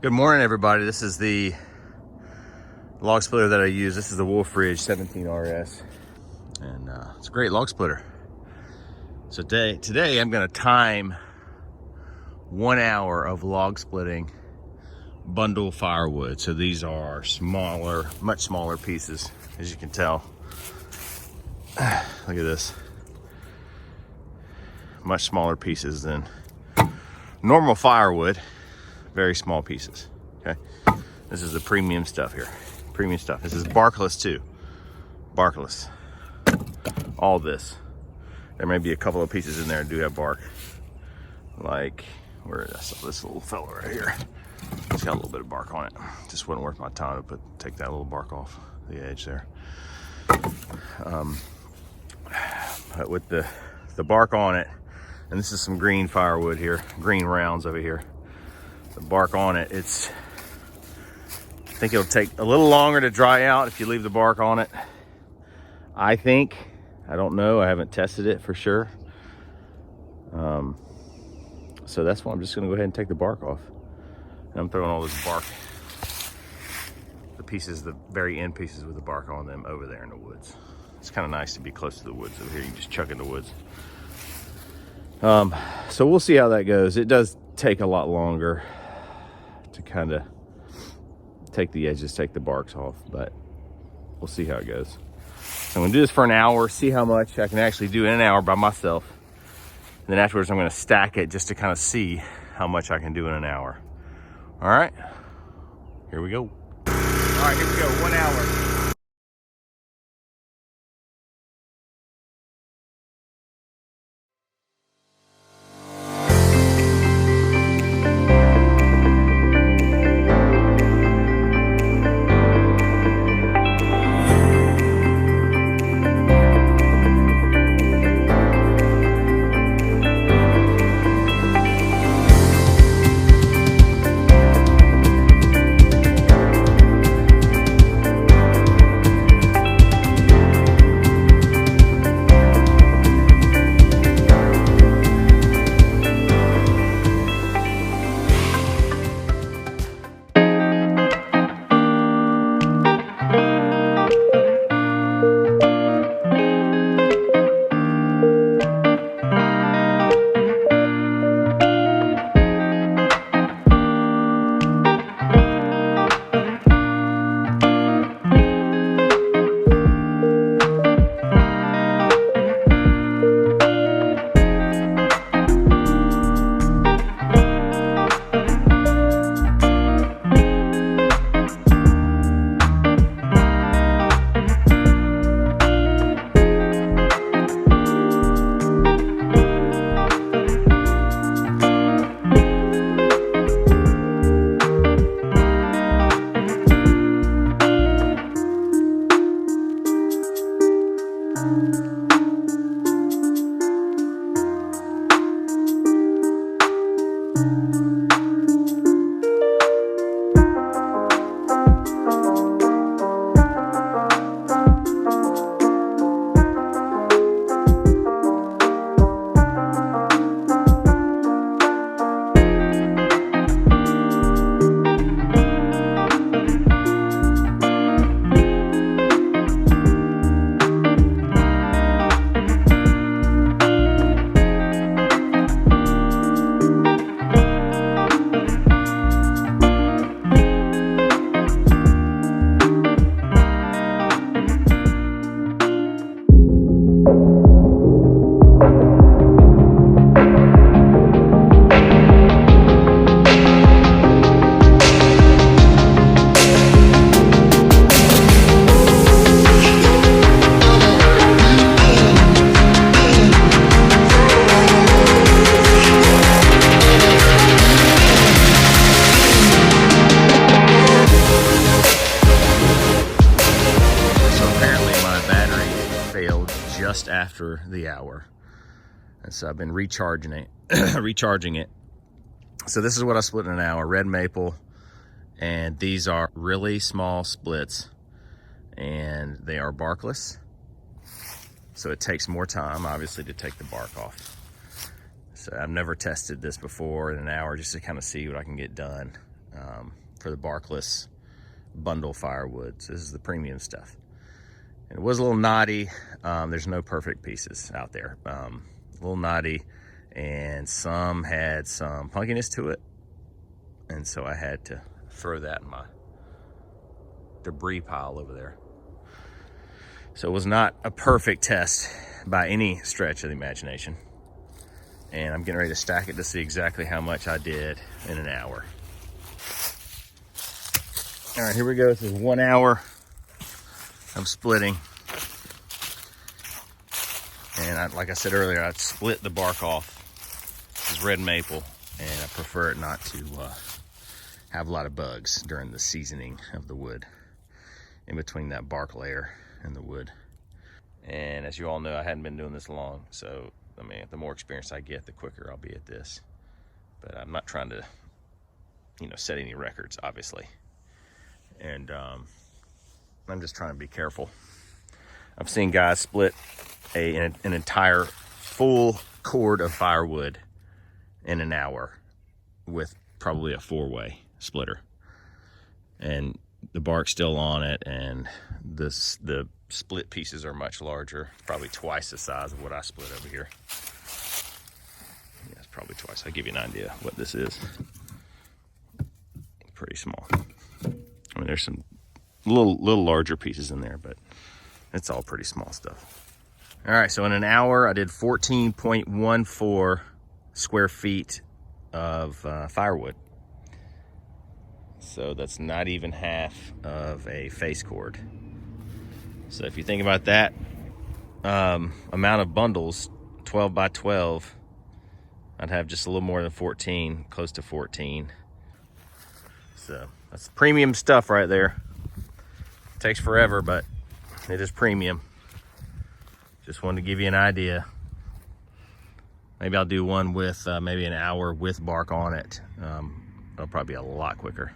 Good morning, everybody. This is the log splitter that I use. This is the Wolf Ridge 17RS, and it's a great log splitter. So today I'm going to time 1 hour of log splitting bundle firewood. So these are smaller, much smaller pieces, as you can tell. Look at this. Much smaller pieces than normal firewood. Very small pieces. Okay, this is the premium stuff here. Premium stuff. This is Barkless too. Barkless. All this. There may be a couple of pieces in there that do have bark. Like where is this little fella right here? It's got a little bit of bark on it. Just wasn't worth my time to take that little bark off the edge there. But with the bark on it, and this is some green firewood here, green rounds over here. The bark on it, I think it'll take a little longer to dry out if you leave the bark on it. I think, I don't know, I haven't tested it for sure. So that's why I'm just gonna go ahead and take the bark off. And I'm throwing all this bark, the pieces, the very end pieces with the bark on them over there in the woods. It's kind of nice to be close to the woods over here. You can just chuck in the woods. So we'll see how that goes. It does take a lot longer to kind of take the edges, take the barks off, but we'll see how it goes. So I'm gonna do this for an hour, see how much I can actually do in an hour by myself. And then afterwards, I'm gonna stack it just to kind of see how much I can do in an hour. All right, here we go. All right, here we go, 1 hour. Just after the hour, and so I've been recharging it. So this is what I split in an hour: red maple, and these are really small splits, and they are barkless, so it takes more time obviously to take the bark off. So I've never tested this before in an hour just to kind of see what I can get done. for the Barkless bundle firewoods. This is the premium stuff. And it was a little knotty. There's no perfect pieces out there. A little knotty, and some had some punkiness to it. And so I had to throw that in my debris pile over there. So it was not a perfect test by any stretch of the imagination. And I'm getting ready to stack it to see exactly how much I did in an hour. All right, here we go. This is 1 hour of splitting. And like I said earlier, I'd split the bark off. This is red maple, and I prefer it not to have a lot of bugs during the seasoning of the wood in between that bark layer and the wood. And as you all know, I hadn't been doing this long, so I mean, the more experience I get, the quicker I'll be at this. But I'm not trying to, set any records, obviously. And I'm just trying to be careful. I've seen guys split an entire full cord of firewood in an hour with probably a 4-way splitter. And the bark's still on it, and the split pieces are much larger, probably twice the size of what I split over here. Yeah, it's probably twice. I'll give you an idea what this is. Pretty small. I mean, there's some little larger pieces in there, but it's all pretty small stuff. All right, so in an hour, I did 14.14 square feet of firewood. So that's not even half of a face cord. So if you think about that amount of bundles, 12 by 12, I'd have just a little more than 14, close to 14. So that's premium stuff right there. Takes forever, but it is premium. Just wanted to give you an idea. Maybe I'll do one with maybe an hour with bark on it. It'll probably be a lot quicker.